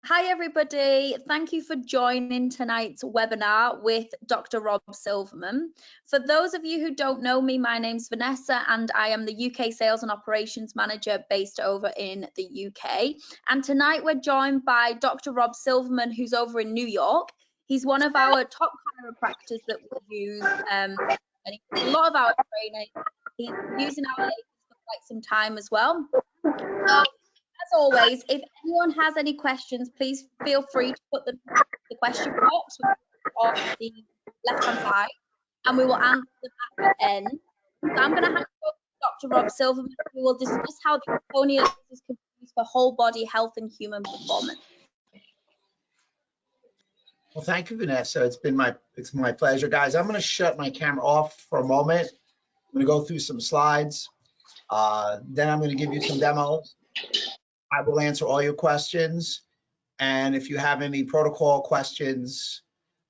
Hi everybody, thank you for joining tonight's webinar with Dr. Rob Silverman. For those of you who don't know me, my name's Vanessa and I am the UK Sales and Operations Manager based over in the UK. And tonight we're joined by Dr. Rob Silverman, who's over in New York. He's one of our top chiropractors that we use, and he does a lot of our training. He's using our lasers for quite some time as well. So, as always, if anyone has any questions, please feel free to put them in the question box on the left-hand side, and we will answer them at the end. So I'm going to hand over to Dr. Rob Silverman, who will discuss how the Erchonia lasers can be used for whole body health and human performance. Well, thank you, Vanessa. It's my pleasure, guys. I'm going to shut my camera off for a moment. I'm going to go through some slides. Then I'm going to give you some demos. I will answer all your questions, and if you have any protocol questions,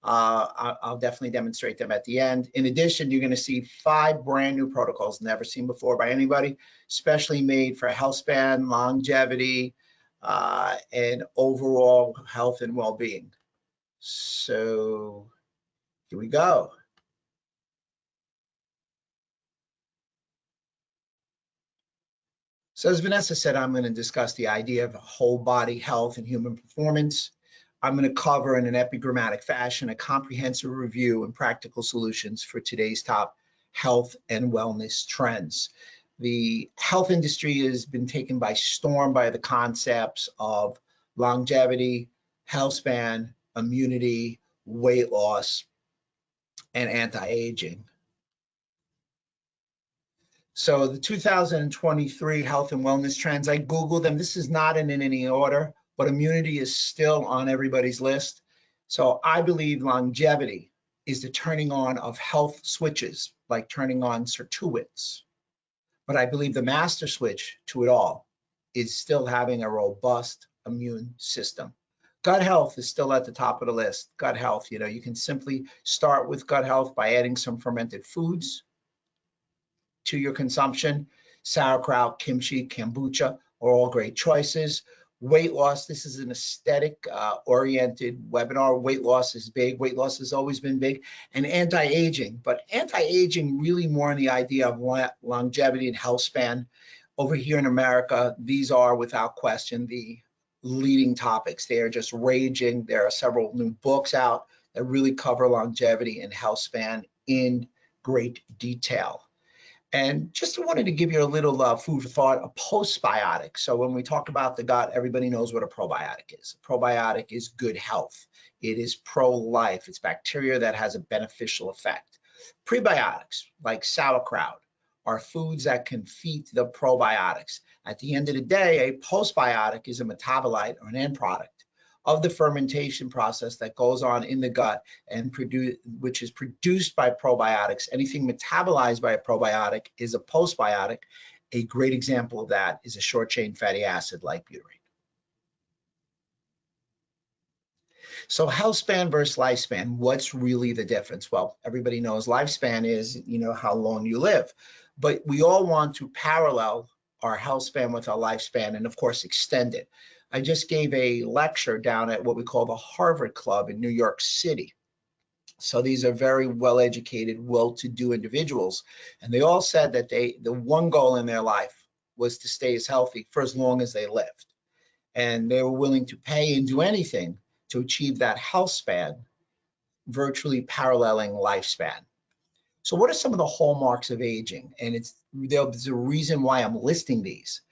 I'll definitely demonstrate them at the end. In addition, you're going to see 5 brand new protocols never seen before by anybody, specially made for health span, longevity, and overall health and well-being. So here we go. So as Vanessa said, I'm going to discuss the idea of whole body health and human performance. I'm going to cover in an epigrammatic fashion a comprehensive review and practical solutions for today's top health and wellness trends. The health industry has been taken by storm by the concepts of longevity, health span, immunity, weight loss, and anti-aging. So the 2023 health and wellness trends, I Googled them. This is not in any order, but immunity is still on everybody's list. So I believe longevity is the turning on of health switches, like turning on sirtuins. But I believe the master switch to it all is still having a robust immune system. Gut health is still at the top of the list. Gut health, you can simply start with gut health by adding some fermented foods to your consumption. Sauerkraut, kimchi, kombucha are all great choices. Weight loss, this is an aesthetic oriented webinar. Weight loss is big. Weight loss has always been big. And anti-aging, but anti-aging really more in the idea of longevity and health span. Over here in America, these are without question the leading topics. They are just raging. There are several new books out that really cover longevity and health span in great detail. And just wanted to give you a little food for thought, a postbiotic. So when we talk about the gut, everybody knows what a probiotic is. A probiotic is good health. It is pro-life. It's bacteria that has a beneficial effect. Prebiotics, like sauerkraut, are foods that can feed the probiotics. At the end of the day, a postbiotic is a metabolite or an end product of the fermentation process that goes on in the gut and which is produced by probiotics. Anything metabolized by a probiotic is a postbiotic. A great example of that is a short chain fatty acid like butyrate. So health span versus lifespan, what's really the difference? Well, everybody knows lifespan is, how long you live, but we all want to parallel our health span with our lifespan and of course extend it. I just gave a lecture down at what we call the Harvard Club in New York City. So these are very well-educated, well-to-do individuals. And they all said that the one goal in their life was to stay as healthy for as long as they lived. And they were willing to pay and do anything to achieve that health span, virtually paralleling lifespan. So what are some of the hallmarks of aging? And there's a reason why I'm listing these,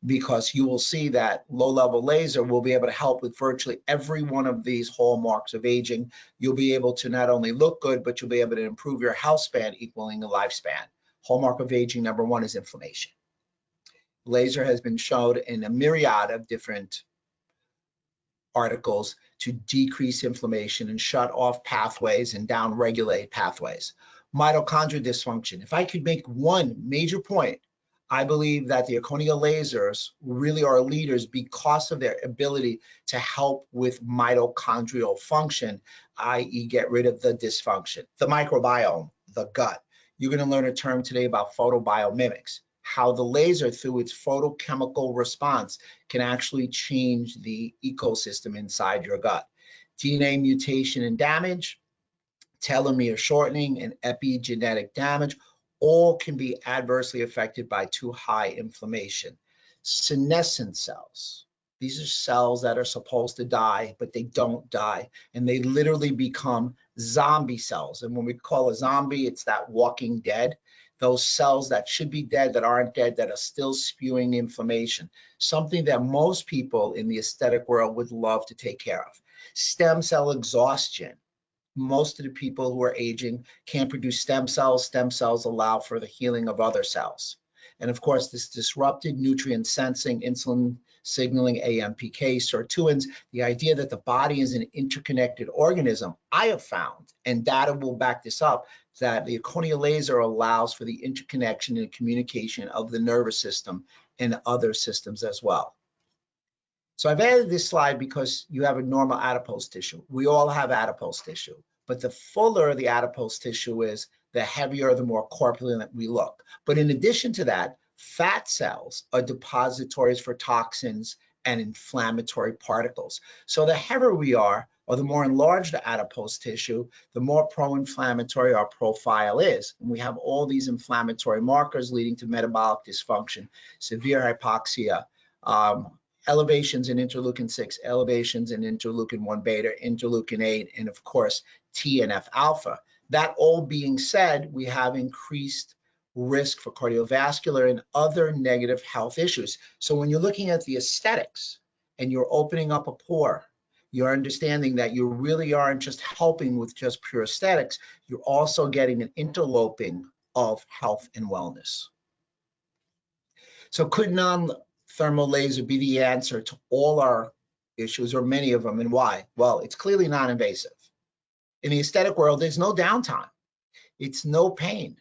because you will see that low-level laser will be able to help with virtually every one of these hallmarks of aging. You'll be able to not only look good, but you'll be able to improve your health span, equaling the lifespan. Hallmark of aging number 1 is inflammation. Laser has been shown in a myriad of different articles to decrease inflammation and shut off pathways and down-regulate pathways. Mitochondrial dysfunction. If I could make one major point, I believe that the Erchonia lasers really are leaders because of their ability to help with mitochondrial function, i.e. get rid of the dysfunction. The microbiome, the gut. You're going to learn a term today about photobiomimics. how the laser, through its photochemical response, can actually change the ecosystem inside your gut. DNA mutation and damage, telomere shortening, and epigenetic damage all can be adversely affected by too high inflammation. Senescent cells. These are cells that are supposed to die, but they don't die, and they literally become zombie cells. And when we call a zombie, it's that walking dead. Those cells that should be dead, that aren't dead, that are still spewing inflammation, something that most people in the aesthetic world would love to take care of. Stem cell exhaustion. Most of the people who are aging can't produce stem cells. Stem cells allow for the healing of other cells. And of course, this disrupted nutrient sensing, insulin signaling, AMPK, sirtuins, the idea that the body is an interconnected organism, I have found, and data will back this up, that the Erchonia laser allows for the interconnection and communication of the nervous system and other systems as well. So I've added this slide because you have a normal adipose tissue. We all have adipose tissue, but the fuller the adipose tissue is, the heavier, the more corpulent we look. But in addition to that, fat cells are depositories for toxins and inflammatory particles. So the heavier we are, or the more enlarged the adipose tissue, the more pro-inflammatory our profile is. And we have all these inflammatory markers leading to metabolic dysfunction, severe hypoxia, elevations in interleukin-6, elevations in interleukin-1 beta, interleukin-8, and of course, TNF alpha. That all being said, we have increased risk for cardiovascular and other negative health issues. So when you're looking at the aesthetics and you're opening up a pore, you're understanding that you really aren't just helping with just pure aesthetics, you're also getting an interloping of health and wellness. So could non-thermal laser be the answer to all our issues, or many of them, and why? Well, it's clearly non-invasive. In the aesthetic world, there's no downtime. It's no pain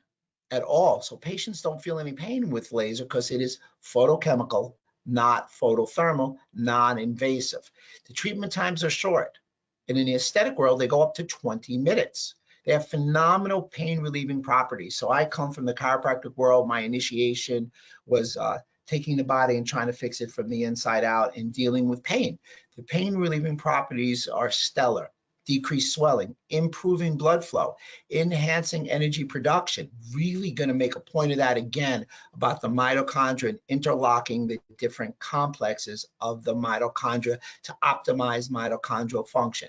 at all. So patients don't feel any pain with laser because it is photochemical, not photothermal, non-invasive. The treatment times are short. And in the aesthetic world, they go up to 20 minutes. They have phenomenal pain relieving properties. So I come from the chiropractic world. My initiation was taking the body and trying to fix it from the inside out and dealing with pain. The pain relieving properties are stellar. Decreased swelling, improving blood flow, enhancing energy production. Really going to make a point of that again about the mitochondria and interlocking the different complexes of the mitochondria to optimize mitochondrial function.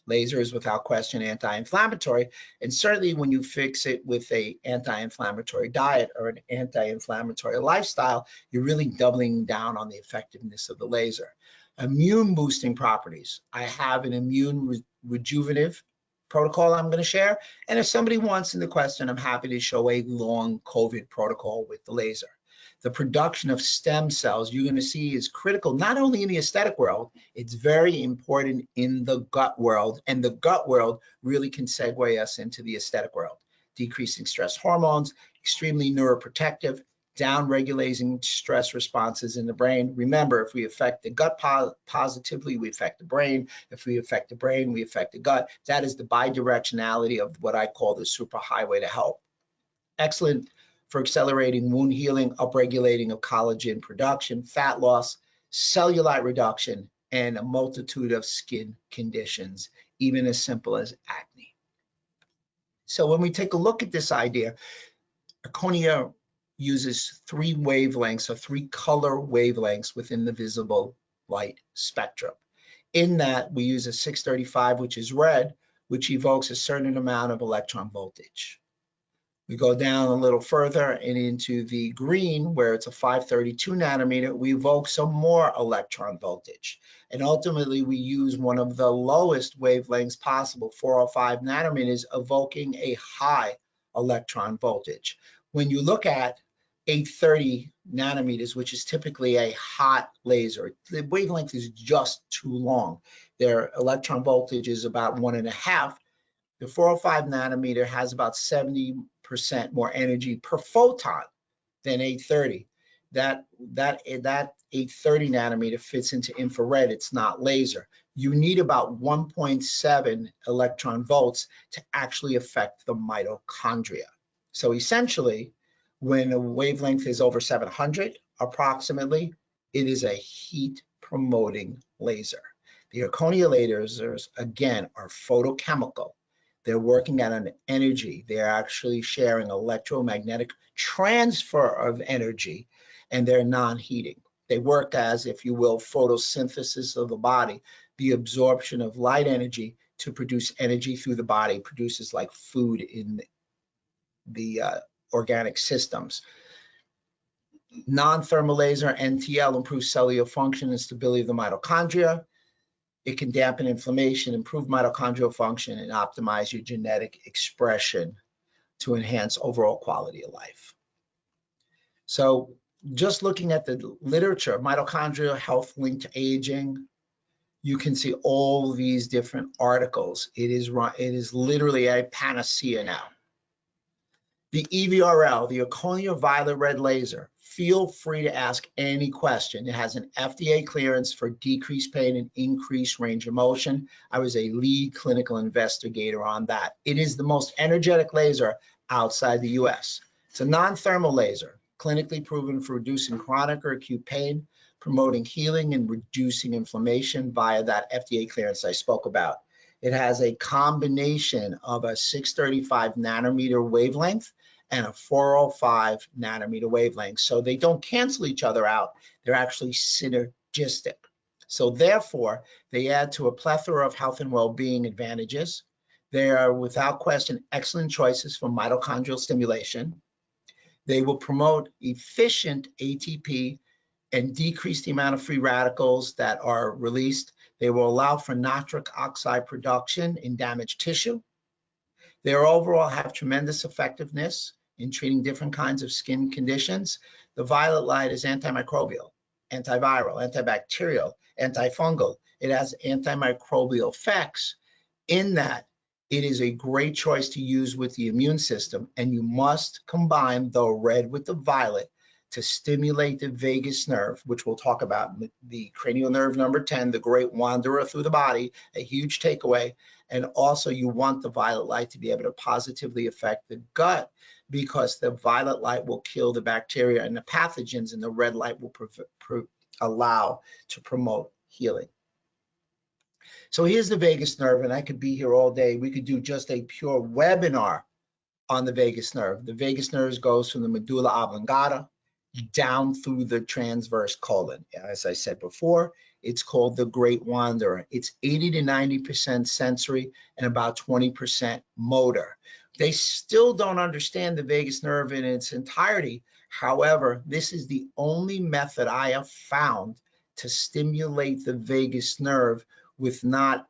Laser is without question anti-inflammatory, and certainly when you fix it with an anti-inflammatory diet or an anti-inflammatory lifestyle, you're really doubling down on the effectiveness of the laser. Immune boosting properties. I have an immune rejuvenative protocol I'm going to share, and if somebody wants in the question, I'm happy to show a long COVID protocol with the laser. The production of stem cells you're going to see is critical, not only in the aesthetic world, it's very important in the gut world, and the gut world really can segue us into the aesthetic world. Decreasing stress hormones, extremely neuroprotective, down-regulating stress responses in the brain. Remember, if we affect the gut positively, we affect the brain. If we affect the brain, we affect the gut. That is the bidirectionality of what I call the superhighway to health. Excellent for accelerating wound healing, upregulating of collagen production, fat loss, cellulite reduction, and a multitude of skin conditions, even as simple as acne. So when we take a look at this idea, Erchonia uses 3 wavelengths or 3 color wavelengths within the visible light spectrum. In that, we use a 635, which is red, which evokes a certain amount of electron voltage. We go down a little further and into the green, where it's a 532 nanometer, we evoke some more electron voltage. And ultimately, we use one of the lowest wavelengths possible, 405 nanometers, evoking a high electron voltage. When you look at 830 nanometers, which is typically a hot laser, the wavelength is just too long. Their electron voltage is about 1.5. The 405 nanometer has about 70% more energy per photon than 830. That 830 nanometer fits into infrared, it's not laser. You need about 1.7 electron volts to actually affect the mitochondria. So essentially, When a wavelength is over 700 approximately, it is a heat promoting laser. The Erchonia lasers, again, are photochemical. They're working at an energy. They're actually sharing electromagnetic transfer of energy, and they're non-heating. They work as, if you will, photosynthesis of the body. The absorption of light energy to produce energy through the body produces like food in the organic systems. Non-thermal laser, NTL, improves cellular function and stability of the mitochondria. It can dampen inflammation, improve mitochondrial function, and optimize your genetic expression to enhance overall quality of life. So just looking at the literature, mitochondrial health linked to aging, you can see all these different articles. It is literally a panacea now. The EVRL, the Erchonia Violet Red Laser, feel free to ask any question. It has an FDA clearance for decreased pain and increased range of motion. I was a lead clinical investigator on that. It is the most energetic laser outside the US. It's a non-thermal laser, clinically proven for reducing chronic or acute pain, promoting healing and reducing inflammation via that FDA clearance I spoke about. It has a combination of a 635 nanometer wavelength and a 405 nanometer wavelength. So they don't cancel each other out. They're actually synergistic. So therefore, they add to a plethora of health and well-being advantages. They are, without question, excellent choices for mitochondrial stimulation. They will promote efficient ATP and decrease the amount of free radicals that are released. They will allow for nitric oxide production in damaged tissue. They overall have tremendous effectiveness in treating different kinds of skin conditions. The violet light is antimicrobial, antiviral, antibacterial, antifungal. It has antimicrobial effects in that it is a great choice to use with the immune system, and you must combine the red with the violet to stimulate the vagus nerve, which we'll talk about, the cranial nerve number 10, the great wanderer through the body, a huge takeaway. And also you want the violet light to be able to positively affect the gut, because the violet light will kill the bacteria and the pathogens, and the red light will allow to promote healing. So here's the vagus nerve, and I could be here all day. We could do just a pure webinar on the vagus nerve. The vagus nerve goes from the medulla oblongata down through the transverse colon. As I said before, it's called the Great Wanderer. It's 80 to 90% sensory and about 20% motor. They still don't understand the vagus nerve in its entirety. However, this is the only method I have found to stimulate the vagus nerve with not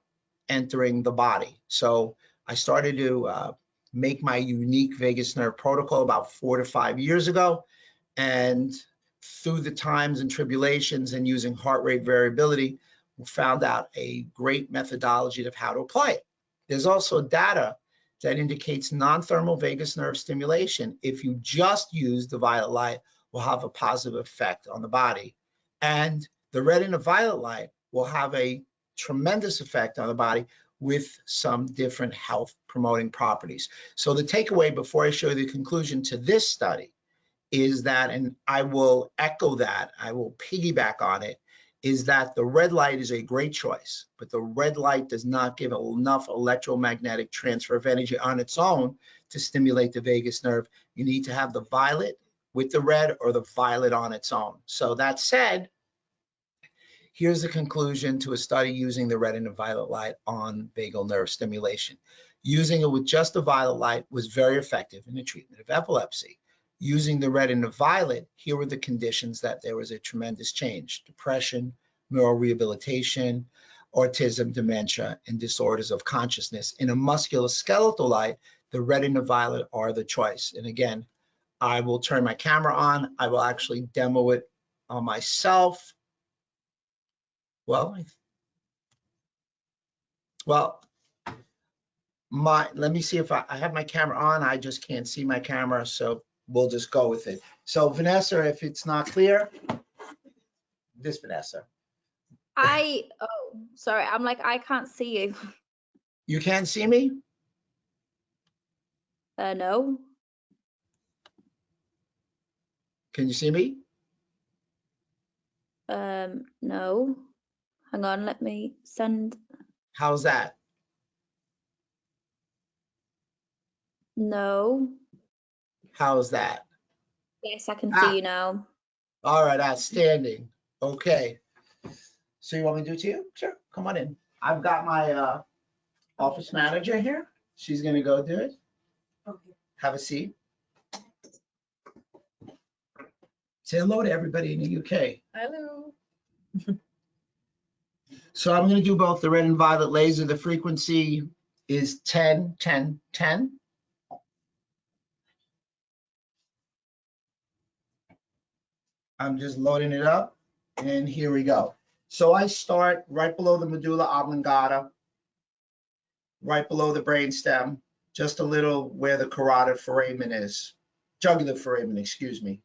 entering the body. So I started to make my unique vagus nerve protocol about 4 to 5 years ago. And through the times and tribulations and using heart rate variability, we found out a great methodology of how to apply it. There's also data that indicates non-thermal vagus nerve stimulation, if you just use the violet light, will have a positive effect on the body. And the red and the violet light will have a tremendous effect on the body with some different health promoting properties. So the takeaway before I show you the conclusion to this study is that, and I will echo that, I will piggyback on it, is that the red light is a great choice, but the red light does not give enough electromagnetic transfer of energy on its own to stimulate the vagus nerve. You need to have the violet with the red or the violet on its own. So that said, here's the conclusion to a study using the red and the violet light on vagal nerve stimulation. Using it with just the violet light was very effective in the treatment of epilepsy. Using the red and the violet, here were the conditions that there was a tremendous change: depression, neural rehabilitation, autism, dementia, and disorders of consciousness. In a musculoskeletal light, the red and the violet are the choice. And again, I will turn my camera on. I will actually demo it on myself. Let me see if I have my camera on. I just can't see my camera, so we'll just go with it. So Vanessa, if it's not clear, this Vanessa. Sorry, I'm like, I can't see you. You can't see me? No. Can you see me? No. Hang on, let me send. How's that? No. How's that? Yes, I can see you now. All right, outstanding. Okay. So you want me to do it to you? Sure, come on in. I've got my office manager here. She's gonna go do it. Okay. Have a seat. Say hello to everybody in the UK. Hello. So I'm gonna do both the red and violet laser. The frequency is 10, 10, 10. I'm just loading it up, and here we go. So I start right below the medulla oblongata, right below the brainstem, just a little where the carotid foramen is, jugular foramen, excuse me.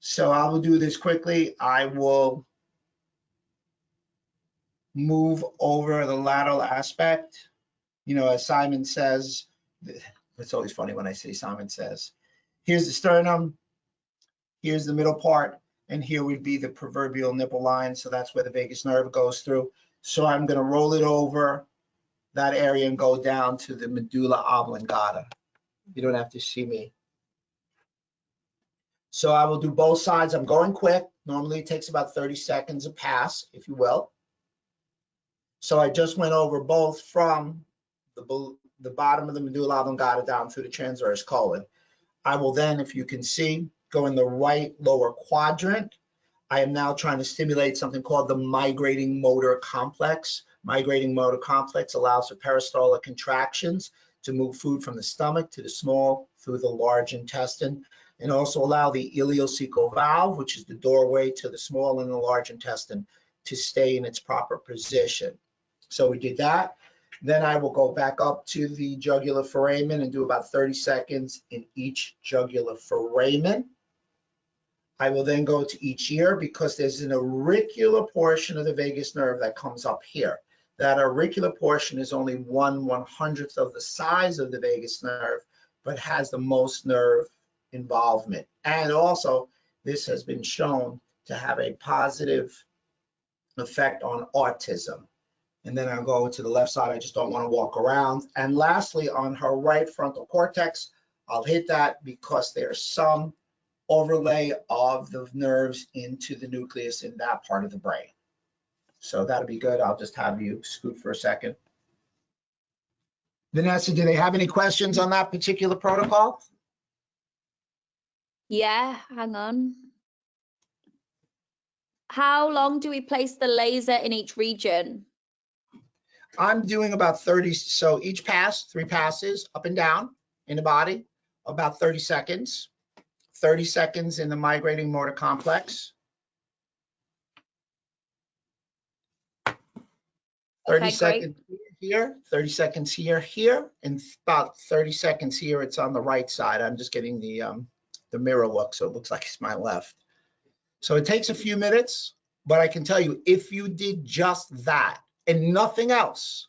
So I will do this quickly. I will move over the lateral aspect. You know, as Simon says, it's always funny when I say Simon says. Here's the sternum, here's the middle part, and here would be the proverbial nipple line. So that's where the vagus nerve goes through. So I'm going to roll it over that area and go down to the medulla oblongata. You don't have to see me. So I will do both sides. I'm going quick. Normally it takes about 30 seconds a pass, if you will. So I just went over both from the bottom of the medulla oblongata down through the transverse colon. I will then, if you can see, go in the right lower quadrant. I am now trying to stimulate something called the migrating motor complex. Migrating motor complex allows for peristaltic contractions to move food from the stomach to the small through the large intestine, and also allow the ileocecal valve, which is the doorway to the small and the large intestine, to stay in its proper position. So we did that. Then I will go back up to the jugular foramen and do about 30 seconds in each jugular foramen. I will then go to each ear because there's an auricular portion of the vagus nerve that comes up here. That auricular portion is only 1/100th of the size of the vagus nerve, but has the most nerve involvement. And also, this has been shown to have a positive effect on autism. And then I'll go to the left side. I just don't want to walk around. And lastly, on her right frontal cortex, I'll hit that because there's some overlay of the nerves into the nucleus in that part of the brain. So that'll be good. I'll just have you scoot for a second. Vanessa, do they have any questions on that particular protocol? Yeah, hang on. How long do we place the laser in each region? I'm doing about 30, so each pass, 3 passes up and down in the body, about 30 seconds. 30 seconds in the migrating motor complex. 30 Okay, seconds here, 30 seconds here, and about 30 seconds here. It's on the right side. I'm just getting the mirror look, so it looks like it's my left. So it takes a few minutes, but I can tell you, if you did just that and nothing else,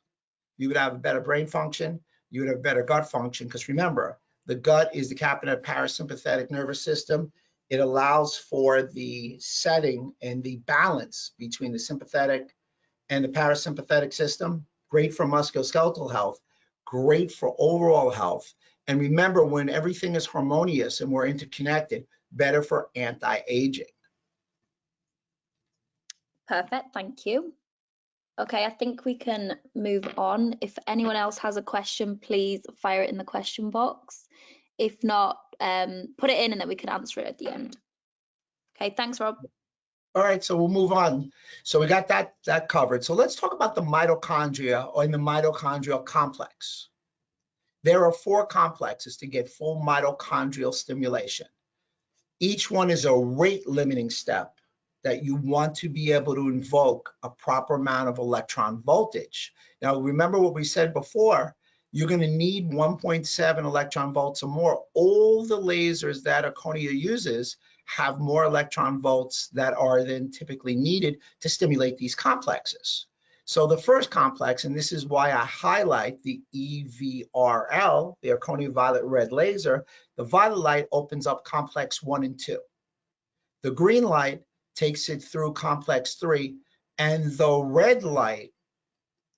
you would have a better brain function, you would have better gut function, because remember, the gut is the captain of parasympathetic nervous system. It allows for the setting and the balance between the sympathetic and the parasympathetic system. Great for musculoskeletal health, great for overall health. And remember, when everything is harmonious and we're interconnected, better for anti-aging. Perfect, thank you. Okay, I think we can move on. If anyone else has a question, please fire it in the question box. If not, put it in and then we can answer it at the end. Okay, thanks, Rob. All right, so we'll move on. So we got that covered. So let's talk about the mitochondria or in the mitochondrial complex. There are 4 complexes to get full mitochondrial stimulation. Each one is a rate limiting step that you want to be able to invoke a proper amount of electron voltage. Now, remember what we said before, you're going to need 1.7 electron volts or more. All the lasers that Erchonia uses have more electron volts that are then typically needed to stimulate these complexes. So the first complex, and this is why I highlight the EVRL, the Erchonia violet red laser, the violet light opens up complex 1 and 2. The green light takes it through complex 3, and the red light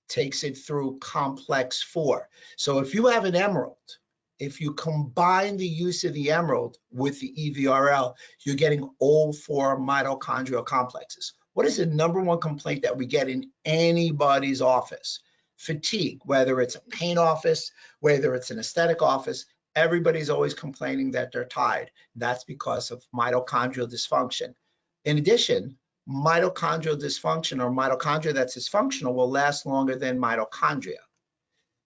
takes it through complex 4. So if you have an emerald, if you combine the use of the emerald with the EVRL, you're getting all 4 mitochondrial complexes. What is the #1 complaint that we get in anybody's office? Fatigue, whether it's a pain office, whether it's an aesthetic office, everybody's always complaining that they're tired. That's because of mitochondrial dysfunction. In addition, mitochondrial dysfunction or mitochondria that's dysfunctional will last longer than mitochondria.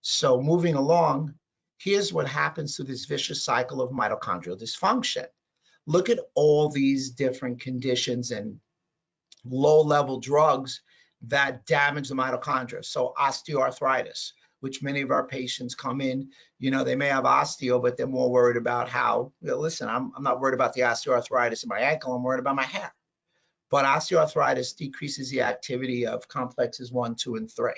So moving along, here's what happens to this vicious cycle of mitochondrial dysfunction. Look at all these different conditions and low-level drugs that damage the mitochondria. So osteoarthritis, which many of our patients come in, you know, they may have osteo, but they're more worried about how, listen, I'm not worried about the osteoarthritis in my ankle, I'm worried about my hair. But osteoarthritis decreases the activity of complexes 1, 2, and 3.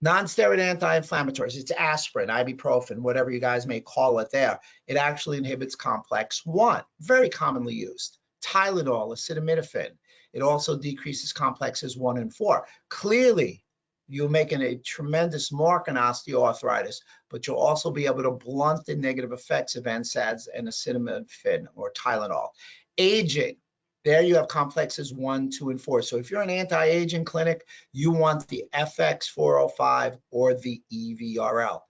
Non-steroid anti-inflammatories, it's aspirin, ibuprofen, whatever you guys may call it there. It actually inhibits complex 1, very commonly used. Tylenol, acetaminophen. It also decreases complexes 1 and 4. Clearly, you're making a tremendous mark in osteoarthritis, but you'll also be able to blunt the negative effects of NSAIDs and acetaminophen or Tylenol. Aging. There you have complexes 1, 2, and 4. So if you're an anti-aging clinic, you want the FX405 or the EVRL.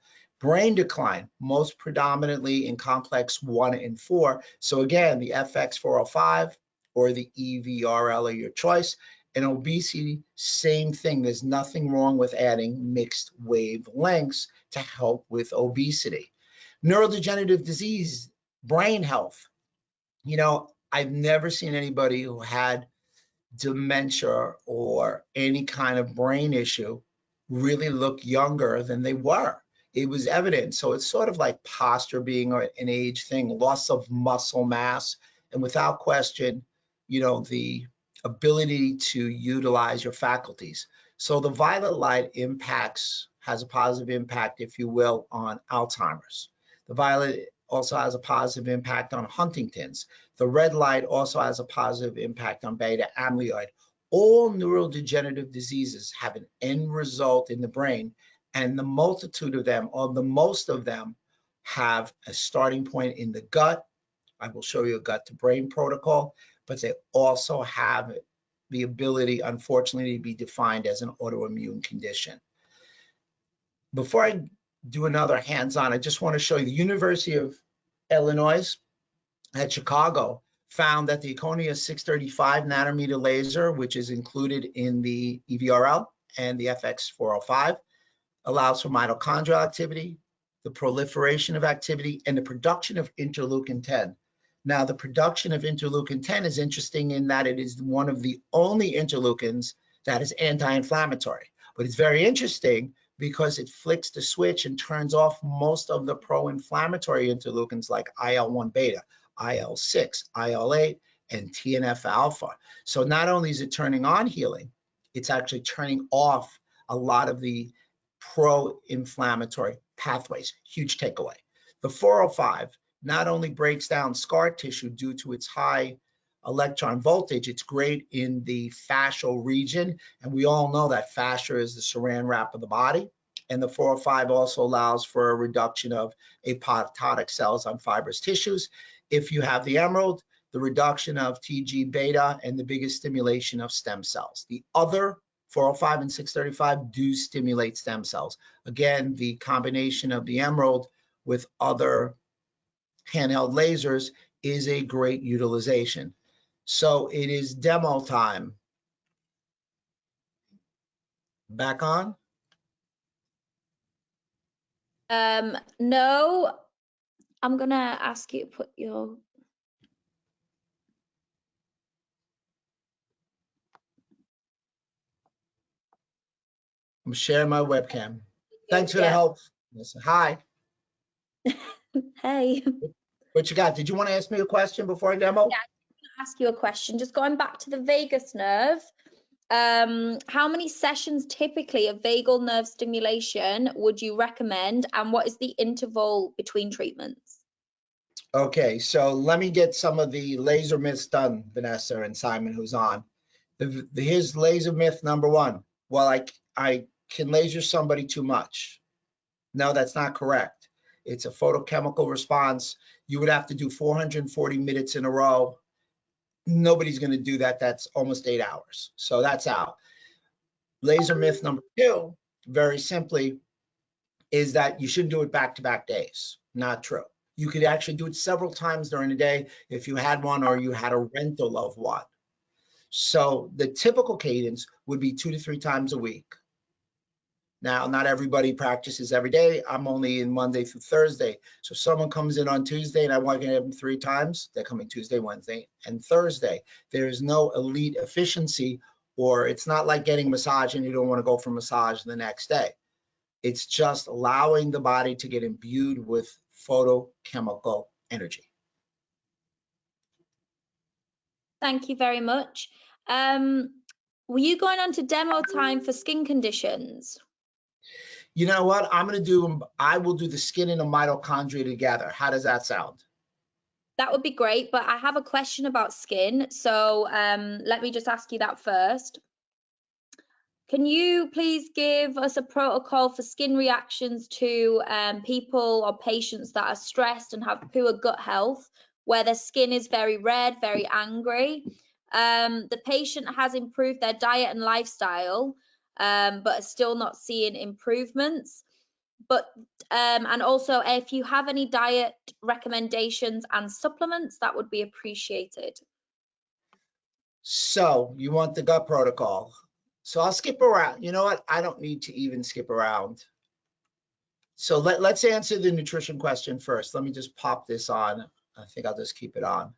Brain decline, most predominantly in complex 1 and 4. So again, the FX405 or the EVRL are your choice. And obesity, same thing. There's nothing wrong with adding mixed wavelengths to help with obesity. Neurodegenerative disease, brain health. You know, I've never seen anybody who had dementia or any kind of brain issue really look younger than they were. It was evident. So it's sort of like posture being an age thing, loss of muscle mass, and without question, you know, the ability to utilize your faculties. So the violet light has a positive impact, if you will, on Alzheimer's. The violet also has a positive impact on Huntington's. The red light also has a positive impact on beta amyloid. All neurodegenerative diseases have an end result in the brain, and the multitude of them, or the most of them, have a starting point in the gut. I will show you a gut to brain protocol, but they also have the ability, unfortunately, to be defined as an autoimmune condition. Before I do another hands-on, I just want to show you the University of Illinois at Chicago found that the Erchonia 635 nanometer laser, which is included in the EVRL and the FX405, allows for mitochondrial activity, the proliferation of activity, and the production of interleukin-10. Now, the production of interleukin-10 is interesting in that it is one of the only interleukins that is anti-inflammatory. But it's very interesting because it flicks the switch and turns off most of the pro-inflammatory interleukins like IL-1 beta, IL-6, IL-8, and TNF-alpha. So not only is it turning on healing, it's actually turning off a lot of the pro-inflammatory pathways. Huge takeaway. The 405 not only breaks down scar tissue due to its high electron voltage, it's great in the fascial region. And we all know that fascia is the saran wrap of the body. And the 405 also allows for a reduction of apoptotic cells on fibrous tissues. If you have the emerald, the reduction of TG beta and the biggest stimulation of stem cells. The other 405 and 635 do stimulate stem cells. Again, the combination of the emerald with other handheld lasers is a great utilization. So it is demo time. Back on? No, I'm gonna ask you to put your. I'm sharing my webcam. Thanks for the help. Listen, hi. Hey. What you got? Did you want to ask me a question before I demo? Yeah, I'm gonna ask you a question. Just going back to the vagus nerve. How many sessions typically of vagal nerve stimulation would you recommend, and what is the interval between treatments? Okay, so let me get some of the laser myths done, Vanessa and Simon, who's on. Here's laser myth number one. Well, I can laser somebody too much. No, that's not correct. It's a photochemical response. You would have to do 440 minutes in a row. Nobody's going to do that. That's almost 8 hours. So that's out. Laser myth number two, very simply, is that you shouldn't do it back-to-back days. Not true. You could actually do it several times during the day if you had one or you had a rental of one. So the typical cadence would be 2 to 3 times a week. Now, not everybody practices every day. I'm only in Monday through Thursday. So if someone comes in on Tuesday and I want to get them 3 times, they're coming Tuesday, Wednesday, and Thursday. There is no elite efficiency, or it's not like getting a massage and you don't want to go for massage the next day. It's just allowing the body to get imbued with photochemical energy. Thank you very much. Were you going on to demo time for skin conditions? You know what? I will do the skin and the mitochondria together. How does that sound? That would be great, but I have a question about skin. So let me just ask you that first. Can you please give us a protocol for skin reactions to people or patients that are stressed and have poor gut health, where their skin is very red, very angry? The patient has improved their diet and lifestyle, but are still not seeing improvements. But and also, if you have any diet recommendations and supplements, that would be appreciated. So you want the gut protocol. So I'll skip around. You know what? I don't need to even skip around. So let's answer the nutrition question first. Let me just pop this on. I think I'll just keep it on.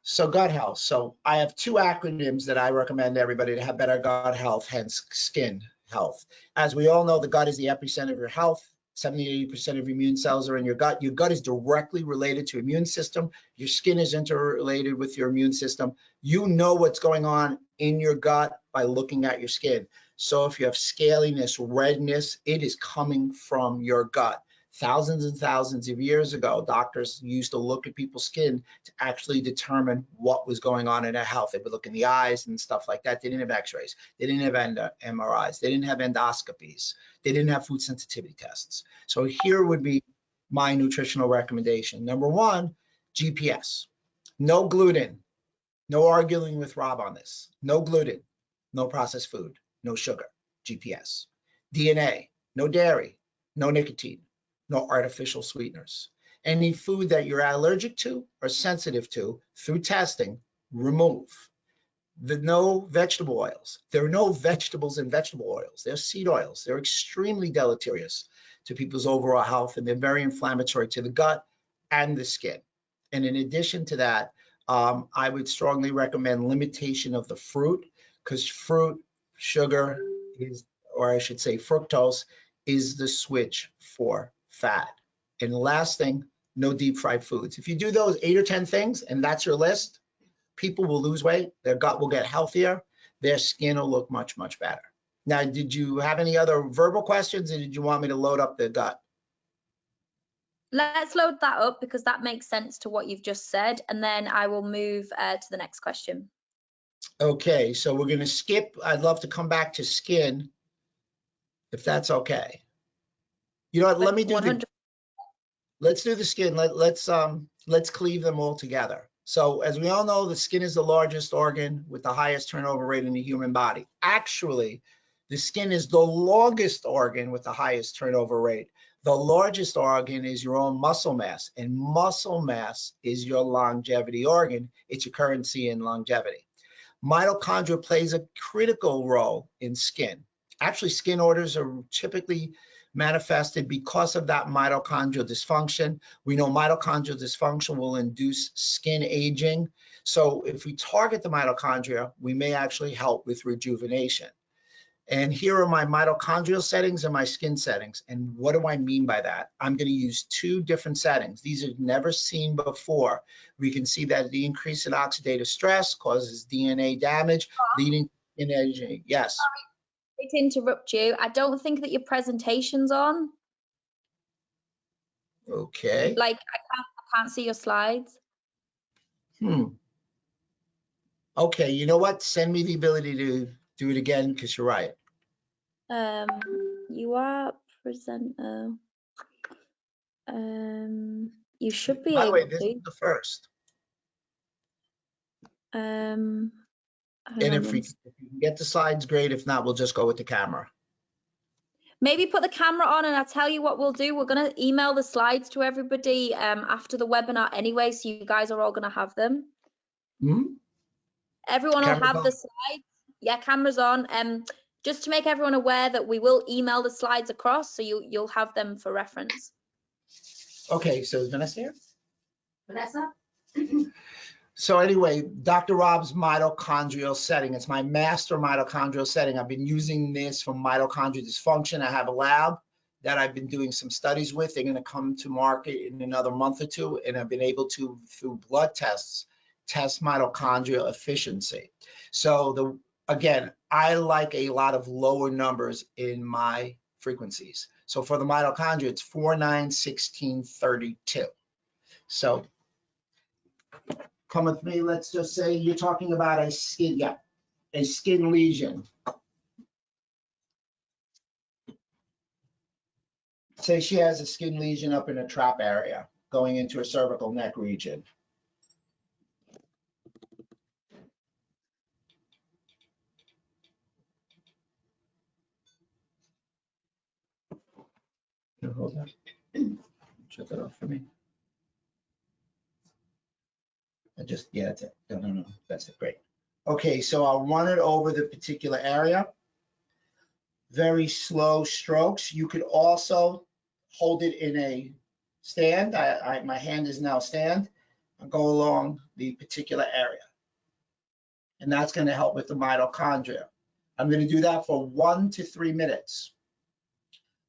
So gut health. So I have 2 acronyms that I recommend everybody to have better gut health, hence skin health. As we all know, the gut is the epicenter of your health. 70 to 80% of your immune cells are in your gut. Your gut is directly related to immune system. Your skin is interrelated with your immune system. You know what's going on in your gut by looking at your skin. So if you have scaliness, redness, it is coming from your gut. Thousands and thousands of years ago, doctors used to look at people's skin to actually determine what was going on in their health. They would look in the eyes and stuff like that. They didn't have x-rays. They didn't have MRIs. They didn't have endoscopies. They didn't have food sensitivity tests. So here would be my nutritional recommendation. Number 1, GPS. No gluten. No arguing with Rob on this. No gluten. No processed food. No sugar. GPS. DNA. No dairy. No nicotine. No artificial sweeteners. Any food that you're allergic to or sensitive to, through testing, remove. No vegetable oils. There are no vegetables in vegetable oils. They're seed oils. They're extremely deleterious to people's overall health, and they're very inflammatory to the gut and the skin. And in addition to that, I would strongly recommend limitation of the fruit, because fruit, sugar is, or I should say fructose, is the switch for fat. And the last thing, no deep fried foods. If you do those 8 or 10 things and that's your list, people will lose weight, their gut will get healthier, their skin will look much, much better. Now, did you have any other verbal questions, or did you want me to load up the gut? Let's load that up, because that makes sense to what you've just said, and then I will move to the next question. Okay, so we're going to skip. I'd love to come back to skin, if that's okay. You know what? Let me do 100%. Let's do the skin. Let's cleave them all together. So as we all know, the skin is the largest organ with the highest turnover rate in the human body. Actually, the skin is the longest organ with the highest turnover rate. The largest organ is your own muscle mass, and muscle mass is your longevity organ. It's your currency in longevity. Mitochondria plays a critical role in skin. Actually, skin orders are typically manifested because of that mitochondrial dysfunction. We know mitochondrial dysfunction will induce skin aging. So if we target the mitochondria, we may actually help with rejuvenation. And here are my mitochondrial settings and my skin settings. And what do I mean by that? I'm going to use 2 different settings. These are never seen before. We can see that the increase in oxidative stress causes DNA damage, leading to skin aging. Yes. Sorry to interrupt you. I don't think that your presentation's on. Okay. Like I can't see your slides. Okay, you know what? Send me the ability to do it again, because you're right. You are presenter. You should be By the able way, this to. is the first. Hang And on if you can get the slides, great. If not, we'll just go with the camera. Maybe put the camera on, and I'll tell you what we'll do. We're going to email the slides to everybody after the webinar anyway, so you guys are all going to have them. Everyone will have the slides. Yeah, cameras on. Just to make everyone aware that we will email the slides across, so you'll have them for reference. Okay, so is Vanessa here? Vanessa? So anyway, Dr. Rob's mitochondrial setting. It's my master mitochondrial setting. I've been using this for mitochondrial dysfunction. I have a lab that I've been doing some studies with. They're going to come to market in another month or two, and I've been able to, through blood tests, test mitochondrial efficiency. So again, I like a lot of lower numbers in my frequencies. So for the mitochondria, it's 4, 9, 16, 32. So come with me. Let's just say you're talking about a skin, a skin lesion. Say she has a skin lesion up in a trap area going into her cervical neck region. Hold on. Shut that off for me. That's it. No. That's it. Great. Okay, so I'll run it over the particular area. Very slow strokes. You could also hold it in a stand. My hand is now stand. I'll go along the particular area. And that's going to help with the mitochondria. I'm going to do that for 1 to 3 minutes.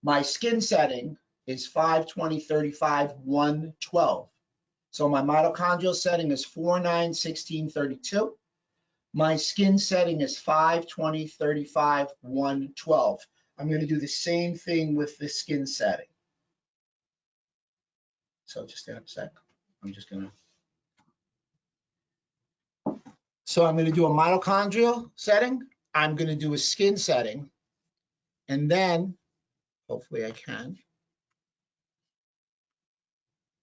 My skin setting is 5, 20, 35, 1, 12. So my mitochondrial setting is 4, 9, 16, 32. My skin setting is 5, 20, 35, 1, 12. I'm going to do the same thing with the skin setting. So just a sec. I'm going to do a mitochondrial setting. I'm going to do a skin setting. And then, hopefully I can,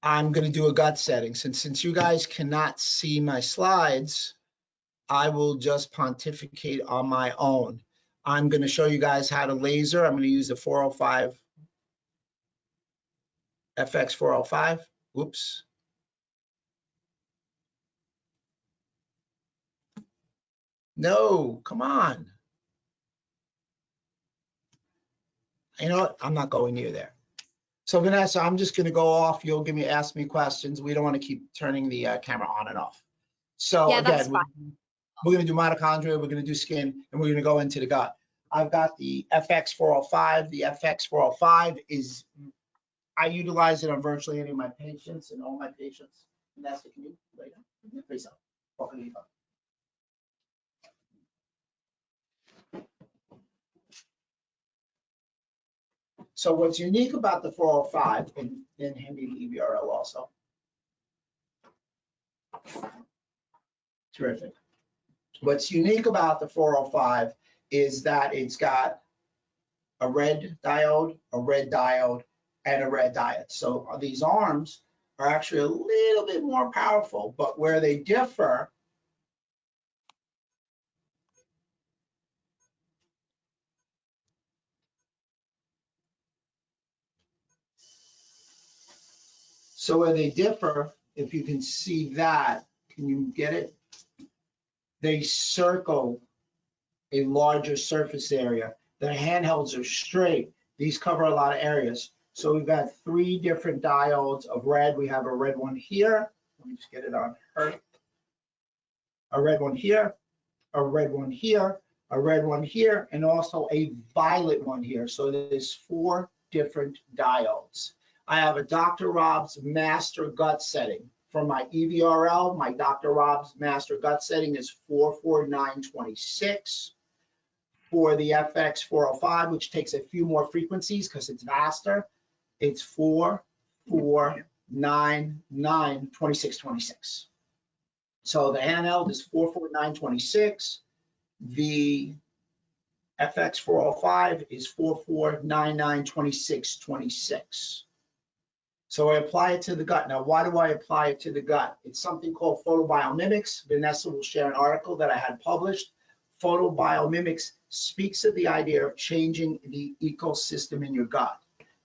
I'm going to do a gut setting. Since you guys cannot see my slides, I will just pontificate on my own. I'm going to show you guys how to laser. I'm going to use the 405, FX 405. Whoops. No, come on. You know what? I'm not going near there. So Vanessa, I'm just going to go off. You'll ask me questions. We don't want to keep turning the camera on and off. So yeah, again, we're going to do mitochondria, we're going to do skin, and we're going to go into the gut. I've got the FX 405. The FX 405 is, I utilize it on virtually any of my patients and all my patients. Vanessa, can you lay down? Face up. Walking you up. So what's unique about the 405, and then hand me the EVRL also. Terrific. What's unique about the 405 is that it's got a red diode, a red diode, and a red diode. So these arms are actually a little bit more powerful, but where they differ if you can see that, can you get it? They circle a larger surface area. The handhelds are straight. These cover a lot of areas. So we've got 3 different diodes of red. We have a red one here. Let me just get it on her. A red one here, a red one here, a red one here, and also a violet one here. So there's 4 different diodes. I have a Dr. Rob's master gut setting. For my EVRL, my Dr. Rob's master gut setting is 44926. For the FX 405, which takes a few more frequencies because it's faster, it's 4, 44992626. So the handheld is 44926. The FX405 is 44992626. So I apply it to the gut. Now, why do I apply it to the gut? It's something called photobiomimics. Vanessa will share an article that I had published. Photobiomimics speaks of the idea of changing the ecosystem in your gut,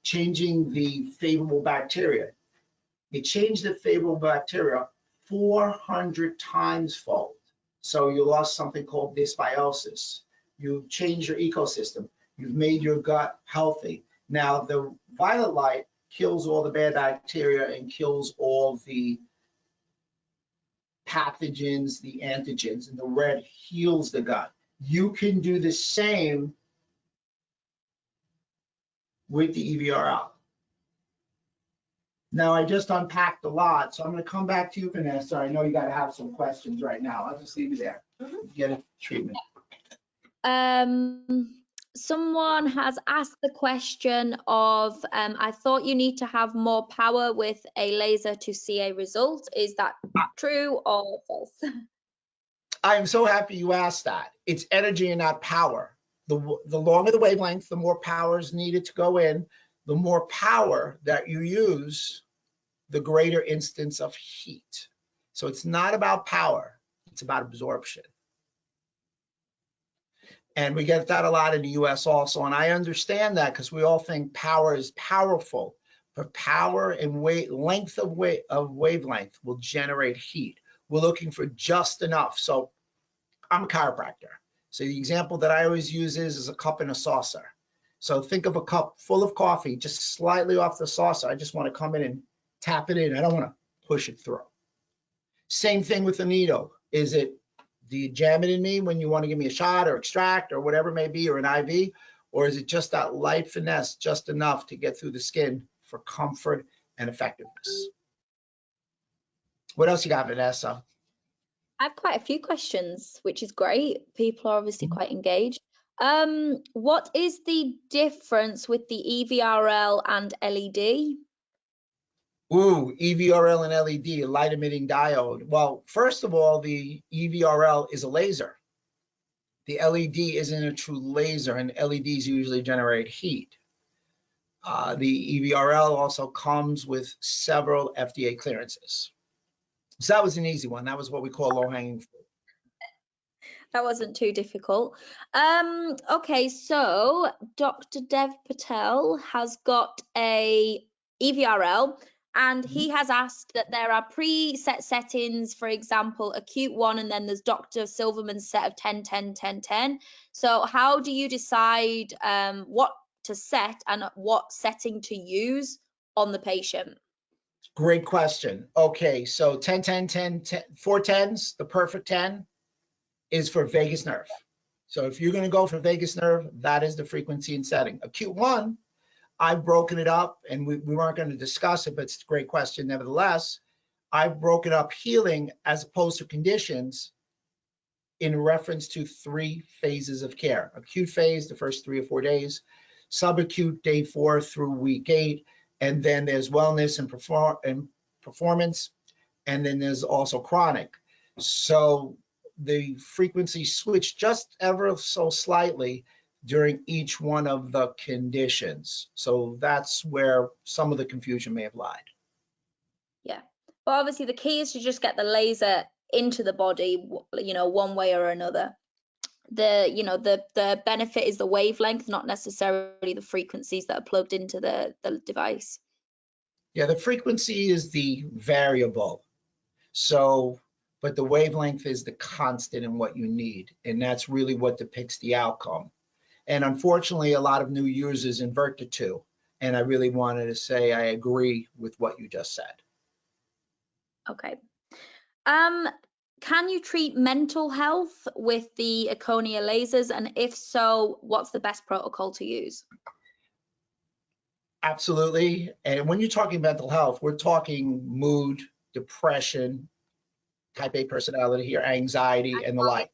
changing the favorable bacteria. It changed the favorable bacteria 400 times fold. So you lost something called dysbiosis. You've changed your ecosystem. You've made your gut healthy. Now, the violet light kills all the bad bacteria and kills all the pathogens, the antigens, and the red heals the gut. You can do the same with the EVRL. Now, I just unpacked a lot, so I'm going to come back to you, Vanessa. I know you got to have some questions right now. I'll just leave you there. Get a treatment. Someone has asked the question of, I thought you need to have more power with a laser to see a result. Is that true or false? I am so happy you asked that. It's energy and not power. The longer the wavelength, the more power is needed to go in. The more power that you use, the greater instance of heat. So it's not about power, it's about absorption. And we get that a lot in the US also. And I understand that because we all think power is powerful, but power and length of wavelength will generate heat. We're looking for just enough. So I'm a chiropractor. So the example that I always use is a cup and a saucer. So think of a cup full of coffee, just slightly off the saucer. I just want to come in and tap it in. I don't want to push it through. Same thing with the needle. Do you jam it in me when you want to give me a shot or extract or whatever it may be, or an IV? Or is it just that light finesse, just enough to get through the skin for comfort and effectiveness? What else you got, Vanessa? I have quite a few questions, which is great. People are obviously quite engaged. What is the difference with the EVRL and LED? Ooh, EVRL and LED, light emitting diode. Well, first of all, the EVRL is a laser. The LED isn't a true laser, and LEDs usually generate heat. The EVRL also comes with several FDA clearances. So that was an easy one. That was what we call low-hanging fruit. That wasn't too difficult. Okay, so Dr. Dev Patel has got a EVRL, and he has asked that there are preset settings, for example, acute 1, and then there's Dr. Silverman's set of 10, 10, 10, 10. So how do you decide what to set and what setting to use on the patient? Great question. Okay, so 10, 10, 10, 10, 4 10s, the perfect 10 is for vagus nerve. So if you're going to go for vagus nerve, that is the frequency and setting. Acute 1, I've broken it up, and we weren't going to discuss it, but it's a great question nevertheless. I've broken up healing as opposed to conditions in reference to 3 phases of care. Acute phase, the first 3 or 4 days, subacute day 4 through week 8, and then there's wellness and performance, and then there's also chronic. So the frequency switched just ever so slightly during each one of the conditions. So that's where some of the confusion may have lied. Yeah, but obviously the key is to just get the laser into the body, you know, one way or another. The benefit is the wavelength, not necessarily the frequencies that are plugged into the device. Yeah, the frequency is the variable. So, but the wavelength is the constant in what you need. And that's really what depicts the outcome. And unfortunately, a lot of new users invert the two. And I really wanted to say I agree with what you just said. Okay. Can you treat mental health with the Erchonia lasers? And if so, what's the best protocol to use? Absolutely. And when you're talking mental health, we're talking mood, depression, type A personality here, anxiety, and the like.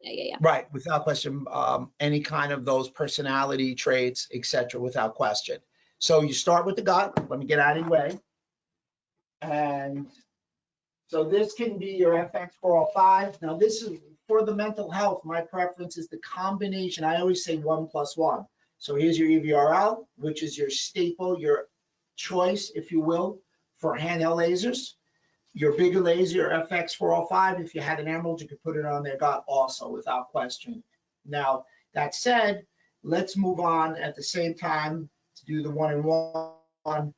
Yeah. Right, without question, any kind of those personality traits, etc., without question. So you start with the gut. Let me get out of your way. And so this can be your FX405. Now this is for the mental health. My preference is the combination. I always say 1 + 1. So here's your EVRL, which is your staple, your choice, if you will, for handheld lasers. Your bigger laser, your FX405, if you had an emerald, you could put it on their gut also without question. Now, that said, let's move on at the same time to do the 1-in-1.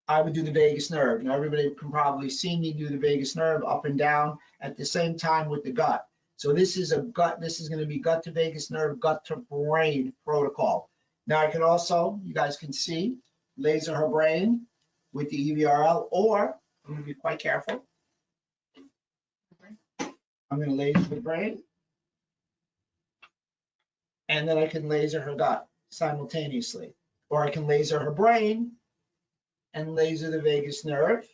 I would do the vagus nerve. Now, everybody can probably see me do the vagus nerve up and down at the same time with the gut. So this is a gut, this is going to be gut to vagus nerve, gut to brain protocol. Now, I can also, you guys can see, laser her brain with the EVRL, or I'm going to be quite careful. I'm going to laser the brain, and then I can laser her gut simultaneously. Or I can laser her brain and laser the vagus nerve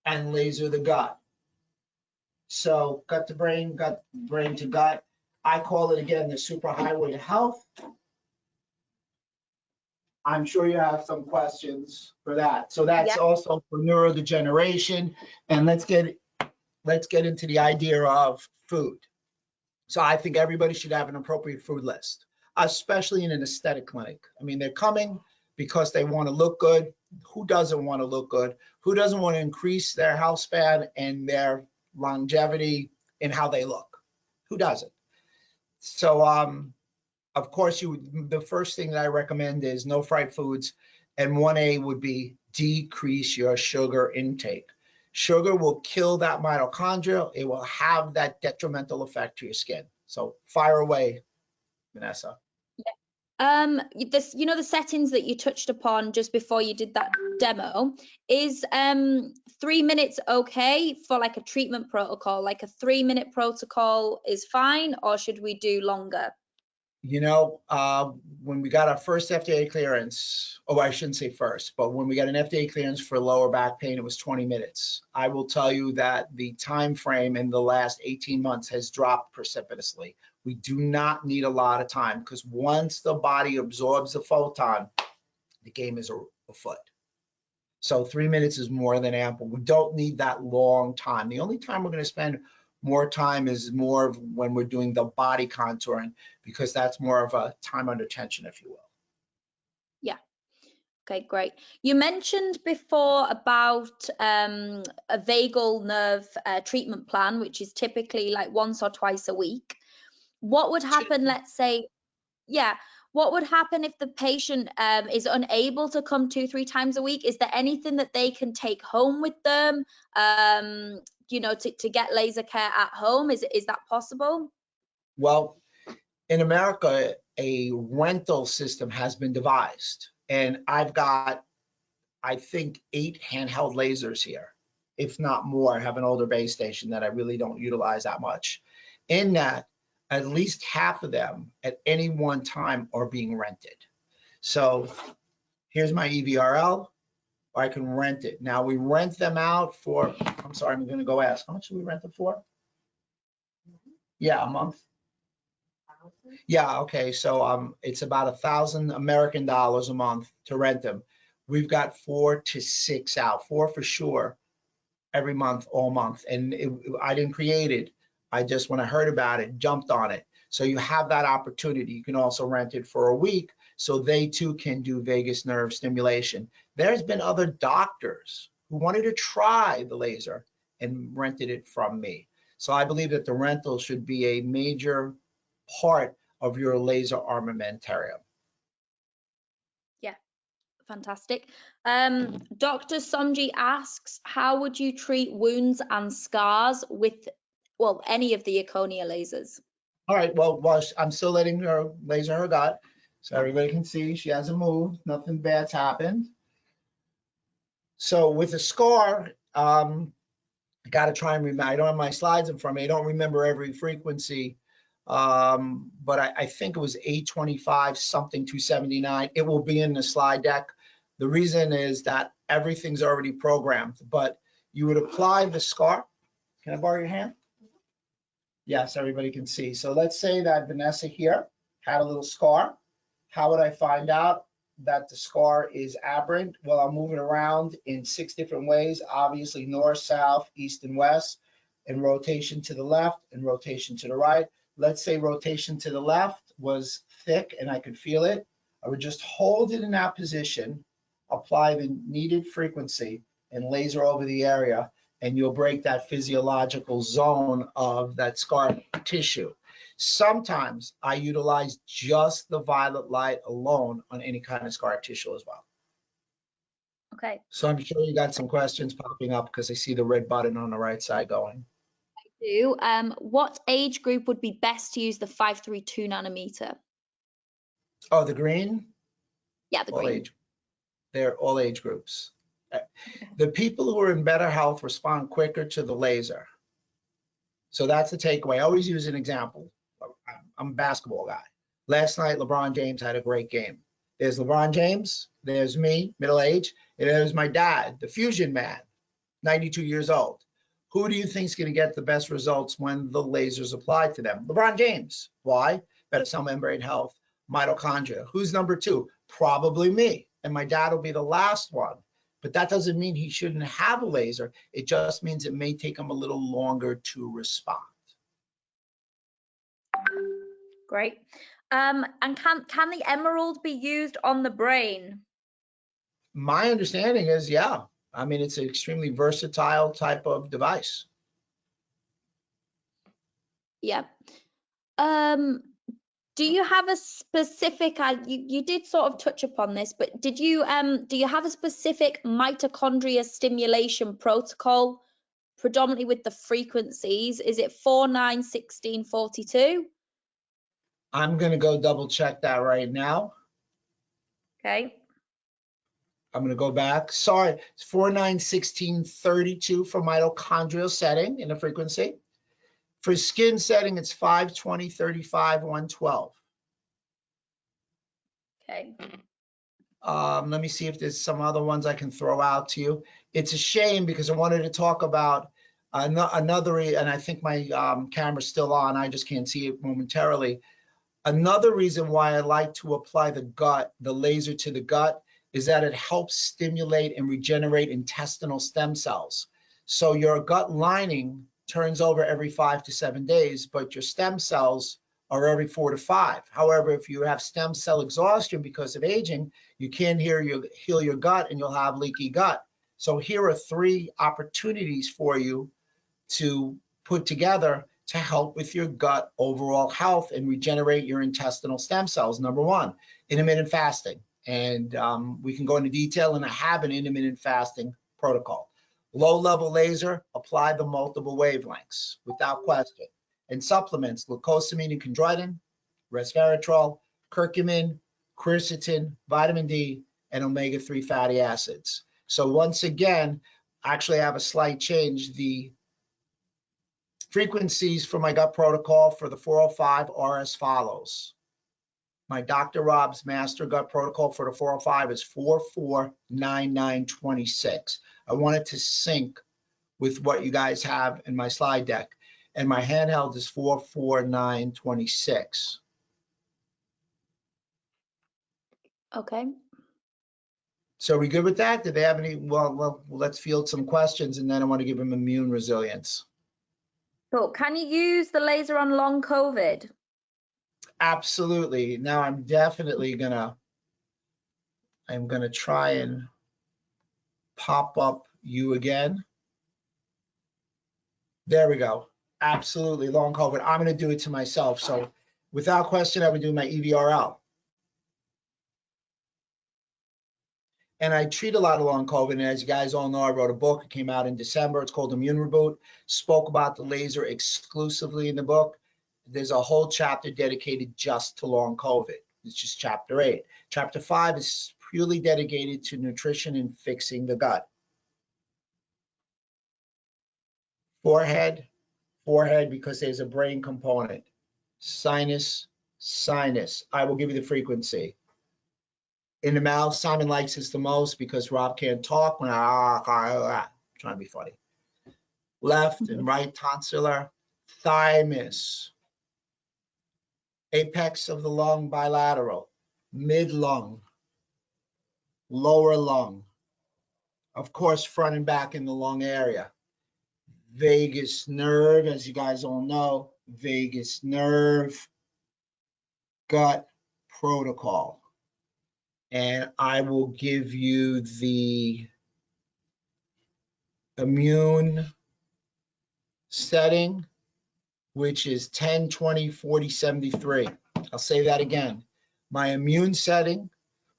and laser the gut. So gut to brain to gut. I call it, again, the superhighway to health. I'm sure you have some questions for that. So that's also for neurodegeneration. And let's get into the idea of food. So I think everybody should have an appropriate food list, especially in an aesthetic clinic. I mean, they're coming because they want to look good. Who doesn't want to look good? Who doesn't want to increase their health span and their longevity in how they look? Who doesn't? So, of course, the first thing that I recommend is no fried foods. And 1A would be decrease your sugar intake. Sugar will kill that mitochondrial. It will have that detrimental effect to your skin. So fire away, Vanessa. This, the settings that you touched upon just before you did that demo, is 3 minutes okay for like a treatment protocol? Like a 3-minute protocol is fine, or should we do longer? When we got our first FDA clearance, I shouldn't say first, but when we got an FDA clearance for lower back pain, it was 20 minutes. I will tell you that the time frame in the last 18 months has dropped precipitously. We do not need a lot of time, because once the body absorbs the photon, the game is afoot. So 3 minutes is more than ample. We don't need that long time. The only time we're going to spend more time is more of when we're doing the body contouring, because that's more of a time under tension, if you will. Yeah. Okay, great. You mentioned before about a vagal nerve treatment plan, which is typically like once or twice a week. What would happen, let's say, what would happen if the patient is unable to come 2-3 times a week? Is there anything that they can take home with them, to get laser care at home? Is that possible? Well, in America, a rental system has been devised, and I've got, I think, 8 handheld lasers here, if not more. I have an older base station that I really don't utilize that much. In that, at least half of them at any one time are being rented. So here's my EVRL. I can rent it. Now we rent them out for, I'm sorry, I'm going to go ask, how much do we rent it for? Yeah, a month. Yeah, okay, so it's about 1,000 American dollars a month to rent them. We've got 4 to 6 out, 4 for sure, every month, all month. And I didn't create it. I just, when I heard about it, jumped on it. So you have that opportunity. You can also rent it for a week, so they too can do vagus nerve stimulation. There's been other doctors who wanted to try the laser and rented it from me. So I believe that the rental should be a major part of your laser armamentarium. Yeah, fantastic. Dr. Somji asks, how would you treat wounds and scars with, any of the Erchonia lasers? All right, well, I'm still letting her laser her gut, so everybody can see she hasn't moved, nothing bad's happened. So with a scar, I got to try and remember. I don't have my slides in front of me. I don't remember every frequency, but I think it was 825 something 279. It will be in the slide deck. The reason is that everything's already programmed, but you would apply the scar. Can I borrow your hand? Yes, everybody can see. So let's say that Vanessa here had a little scar. How would I find out that the scar is aberrant? Well, I'll move it around in 6 different ways, obviously north, south, east, and west, and rotation to the left and rotation to the right. Let's say rotation to the left was thick and I could feel it. I would just hold it in that position, apply the needed frequency, and laser over the area, and you'll break that physiological zone of that scar tissue. Sometimes I utilize just the violet light alone on any kind of scar tissue as well. Okay. So I'm sure you got some questions popping up because I see the red button on the right side going. I do. What age group would be best to use the 532 nanometer? Oh, the green? Yeah, the All green. age. They're all age groups. The people who are in better health respond quicker to the laser. So that's the takeaway. I always use an example. I'm a basketball guy. Last night, LeBron James had a great game. There's LeBron James, there's me, middle age, and there's my dad, the fusion man, 92 years old. Who do you think is going to get the best results when the laser's applied to them? LeBron James. Why? Better cell membrane health, mitochondria. Who's number 2? Probably me. And my dad will be the last one. But that doesn't mean he shouldn't have a laser. It just means it may take him a little longer to respond. Great. And can the emerald be used on the brain? My understanding is, yeah. I mean, it's an extremely versatile type of device. Yeah. Do you have a specific, you did sort of touch upon this, but do you have a specific mitochondria stimulation protocol, predominantly with the frequencies? Is it 4, 9, 16, 42? I'm going to go double check that right now. Okay. I'm going to go back. Sorry, it's 4, 9, 16, 32 for mitochondrial setting in the frequency. For skin setting, it's 5, 20, 35, 112. Okay. Let me see if there's some other ones I can throw out to you. It's a shame because I wanted to talk about another, and I think my camera's still on. I just can't see it momentarily. Another reason why I like to apply the laser to the gut, is that it helps stimulate and regenerate intestinal stem cells. So your gut lining turns over every 5 to 7 days, but your stem cells are every 4 to 5. However, if you have stem cell exhaustion because of aging, you can't heal your gut and you'll have leaky gut. So here are 3 opportunities for you to put together to help with your gut overall health and regenerate your intestinal stem cells. Number 1, intermittent fasting. And we can go into detail, and I have an intermittent fasting protocol. Low-level laser, apply the multiple wavelengths without question. And supplements, glucosamine and chondroitin, resveratrol, curcumin, quercetin, vitamin D, and omega-3 fatty acids. So once again, actually I have a slight change. The frequencies for my gut protocol for the 405 are as follows. My Dr. Rob's master gut protocol for the 405 is 449926. I want it to sync with what you guys have in my slide deck. And my handheld is 44926. Okay. So are we good with that? Did they have any? Well, let's field some questions, and then I want to give them immune resilience. So can you use the laser on long COVID? Absolutely. Now I'm definitely gonna try and pop up you again. There we go. Absolutely, long COVID. I'm gonna do it to myself. So without question, I would do my EVRL. And I treat a lot of long COVID. And as you guys all know, I wrote a book. It came out in December. It's called Immune Reboot. Spoke about the laser exclusively in the book. There's a whole chapter dedicated just to long COVID. It's just chapter 8. Chapter 5 is purely dedicated to nutrition and fixing the gut. Forehead, because there's a brain component. Sinus. I will give you the frequency. In the mouth, Simon likes this the most because Rob can't talk when I'm trying to be funny. Left and right tonsillar, thymus. apex of the lung bilateral, mid-lung, lower lung, of course, front and back in the lung area. Vagus nerve, as you guys all know, vagus nerve, gut protocol. And I will give you the immune setting, which is 10, 20, 40, 73. I'll say that again. My immune setting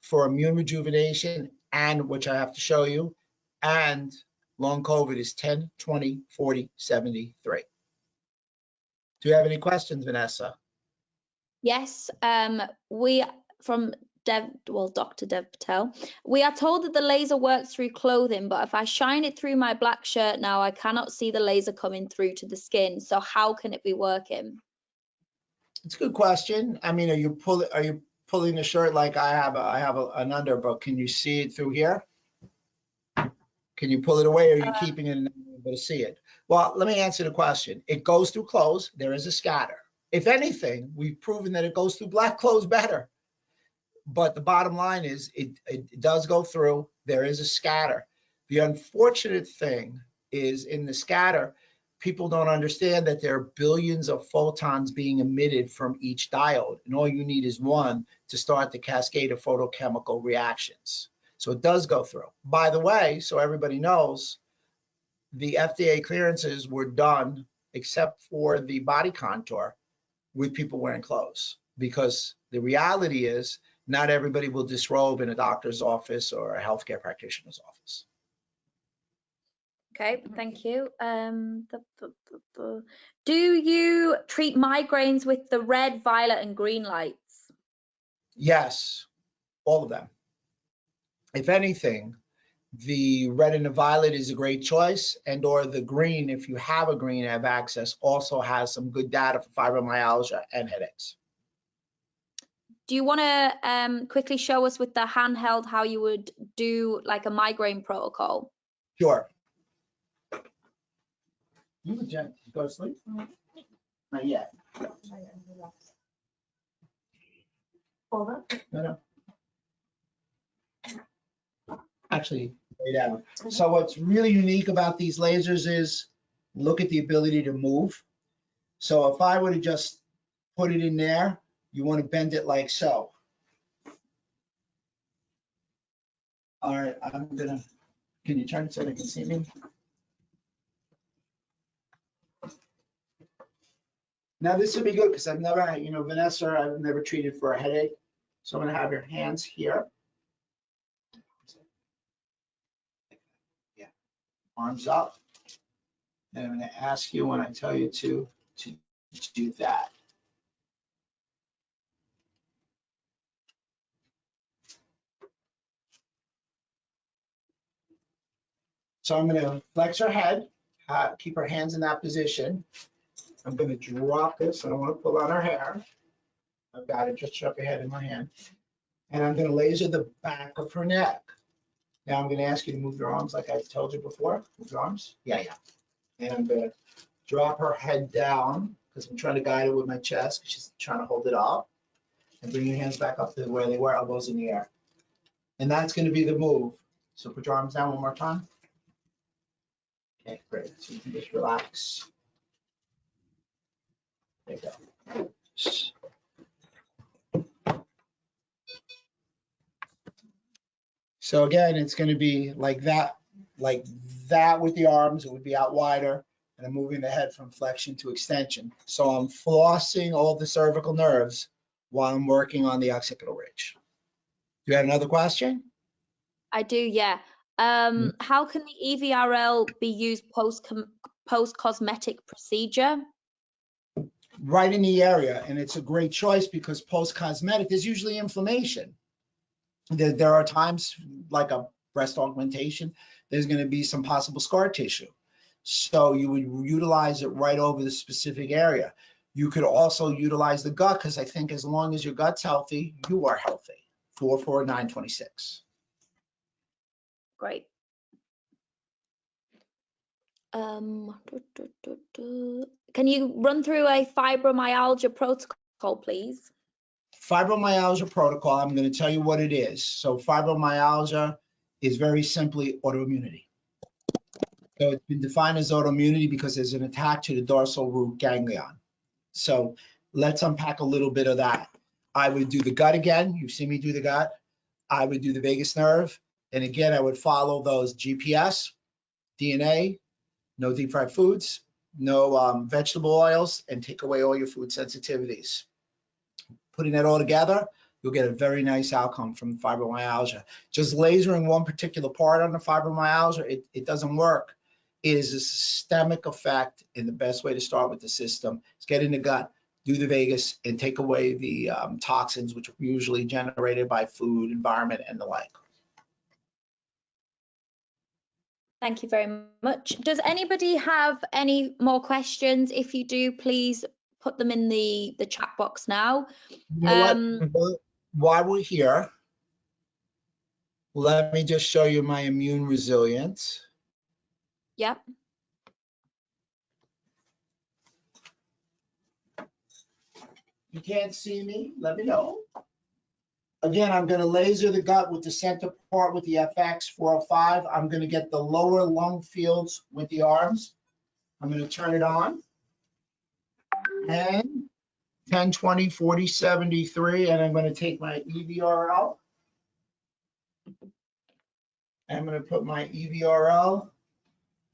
for immune rejuvenation, and which I have to show you, and long COVID is 10, 20, 40, 73. Do you have any questions, Vanessa? Yes, we from Dr. Dev Patel. We are told that the laser works through clothing, but if I shine it through my black shirt now, I cannot see the laser coming through to the skin. So how can it be working? It's a good question. I mean, are you pulling the shirt like I have an under, but can you see it through here? Can you pull it away, or are you keeping it and not able to see it? Well, let me answer the question. It goes through clothes. There is a scatter. If anything, we've proven that it goes through black clothes better. But the bottom line is it does go through. There is a scatter. The unfortunate thing is in the scatter, people don't understand that there are billions of photons being emitted from each diode, and all you need is one to start the cascade of photochemical reactions. So it does go through. By the way, so everybody knows, the FDA clearances were done, except for the body contour, with people wearing clothes, because the reality is not everybody will disrobe in a doctor's office or a healthcare practitioner's office. Okay, thank you. Do you treat migraines with the red, violet, and green lights? Yes, all of them. If anything, the red and the violet is a great choice, and or the green, if you have a green and have access, also has some good data for fibromyalgia and headaches. Do you want to quickly show us with the handheld how you would do like a migraine protocol? Sure. You would go to sleep? Not yet. No, no. Actually, lay down. So what's really unique about these lasers is look at the ability to move. So if I were to just put it in there, you want to bend it like so. All right, can you turn it so they can see me? Now this would be good because I've never, Vanessa, I've never treated for a headache. So I'm going to have your hands here. Yeah, arms up. And I'm going to ask you when I tell you to do that. So I'm going to flex her head, keep her hands in that position. I'm going to drop this. I don't want to pull on her hair. I've got it, just drop her head in my hand. And I'm going to laser the back of her neck. Now I'm going to ask you to move your arms like I told you before. Move your arms. Yeah. And I'm going to drop her head down because I'm trying to guide her with my chest because she's trying to hold it up. And bring your hands back up to where they were, elbows in the air. And that's going to be the move. So put your arms down one more time. Okay, great. So you can just relax. There you go. So again, it's going to be like that with the arms. It would be out wider, and I'm moving the head from flexion to extension. So I'm flossing all the cervical nerves while I'm working on the occipital ridge. Do you have another question? I do, yeah. How can the EVRL be used post-cosmetic procedure? Right in the area, and it's a great choice because post-cosmetic, there's usually inflammation. There are times like a breast augmentation, there's going to be some possible scar tissue. So you would utilize it right over the specific area. You could also utilize the gut because I think as long as your gut's healthy, you are healthy. 44926. Great. Can you run through a fibromyalgia protocol please. Fibromyalgia protocol, I'm going to tell you what it is. So fibromyalgia is very simply autoimmunity. So it's been defined as autoimmunity because there's an attack to the dorsal root ganglion. So let's unpack a little bit of that. I would do the gut again. You've seen me do the gut. I would do the vagus nerve. And again, I would follow those GPS, DNA, no deep fried foods, no vegetable oils, and take away all your food sensitivities. Putting that all together, you'll get a very nice outcome from fibromyalgia. Just lasering one particular part on the fibromyalgia, it doesn't work. It is a systemic effect, and the best way to start with the system is get in the gut, do the vagus, and take away the toxins, which are usually generated by food, environment, and the like. Thank you very much. Does anybody have any more questions? If you do, please put them in the chat box now. You know what? While we're here, let me just show you my immune resilience. Yep. You can't see me, let me know. Again, I'm going to laser the gut with the center part with the FX405. I'm going to get the lower lung fields with the arms. I'm going to turn it on. And 10, 20, 40, 73, and I'm going to take my EVRL. I'm going to put my EVRL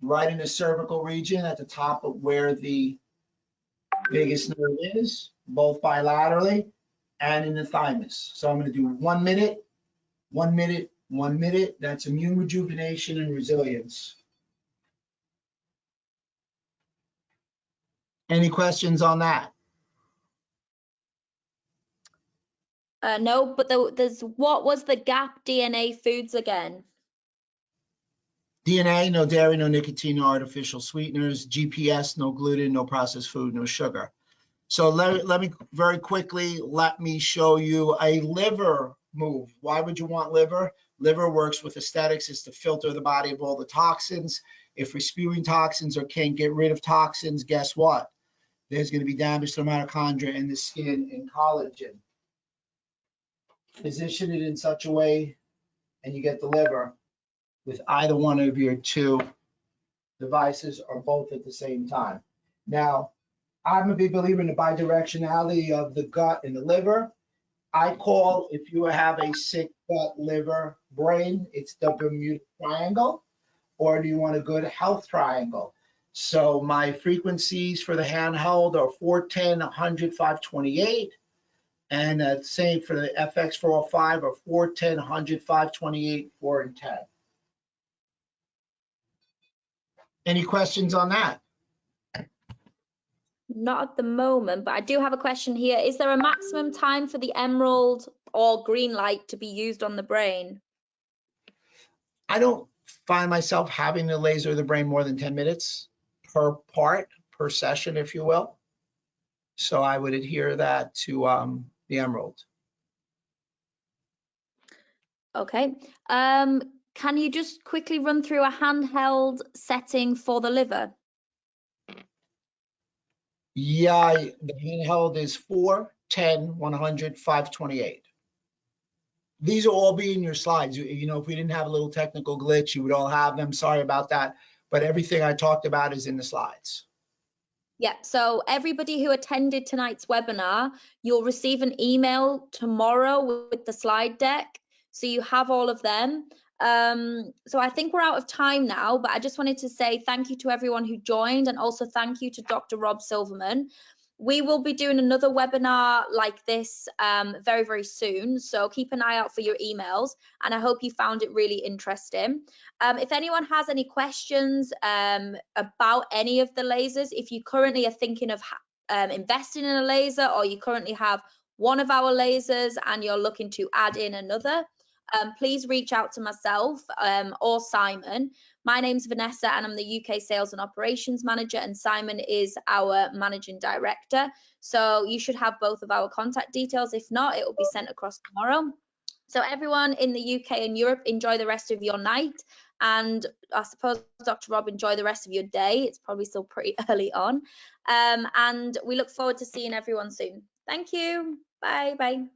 right in the cervical region at the top of where the vagus nerve is, both bilaterally and in the thymus. So I'm going to do 1 minute, 1 minute, 1 minute. That's immune rejuvenation and resilience. Any questions on that? No, but there's what was the DACBN foods again? DNA, no dairy, no nicotine, no artificial sweeteners. GPS, no gluten, no processed food, no sugar. So let me very quickly, let me show you a liver move. Why would you want liver? Liver works with aesthetics. It's to filter the body of all the toxins. If we're spewing toxins or can't get rid of toxins, guess what? There's going to be damage to the mitochondria and the skin and collagen. Position it in such a way and you get the liver with either one of your two devices or both at the same time. Now, I'm a big believer in the bidirectionality of the gut and the liver. I call, if you have a sick gut, liver, brain, it's the Bermuda Triangle, or do you want a good health triangle? So my frequencies for the handheld are 410, 100, 528. And same for the FX405 or 410, 100, 528, 4 and 10. Any questions on that? Not at the moment, but I do have a question here. Is there a maximum time for the emerald or green light to be used on the brain? I don't find myself having to laser the brain more than 10 minutes per part, per session, if you will. So I would adhere that to the emerald. Okay. Can you just quickly run through a handheld setting for the liver? Yeah, the handheld is 4, 10, 100, 528. These will all be in your slides. You know, if we didn't have a little technical glitch, you would all have them. Sorry about that. But everything I talked about is in the slides. Yeah, so everybody who attended tonight's webinar, you'll receive an email tomorrow with the slide deck. So you have all of them. So I think we're out of time now, but I just wanted to say thank you to everyone who joined, and also thank you to Dr. Rob Silverman. We will be doing another webinar like this very, very soon. So keep an eye out for your emails, and I hope you found it really interesting. If anyone has any questions about any of the lasers, if you currently are thinking of investing in a laser, or you currently have one of our lasers and you're looking to add in another, please reach out to myself or Simon. My name's Vanessa and I'm the UK Sales and Operations Manager, and Simon is our Managing Director. So you should have both of our contact details. If not, it will be sent across tomorrow. So everyone in the UK and Europe, enjoy the rest of your night. And I suppose, Dr. Rob, enjoy the rest of your day. It's probably still pretty early on. And we look forward to seeing everyone soon. Thank you. Bye. Bye.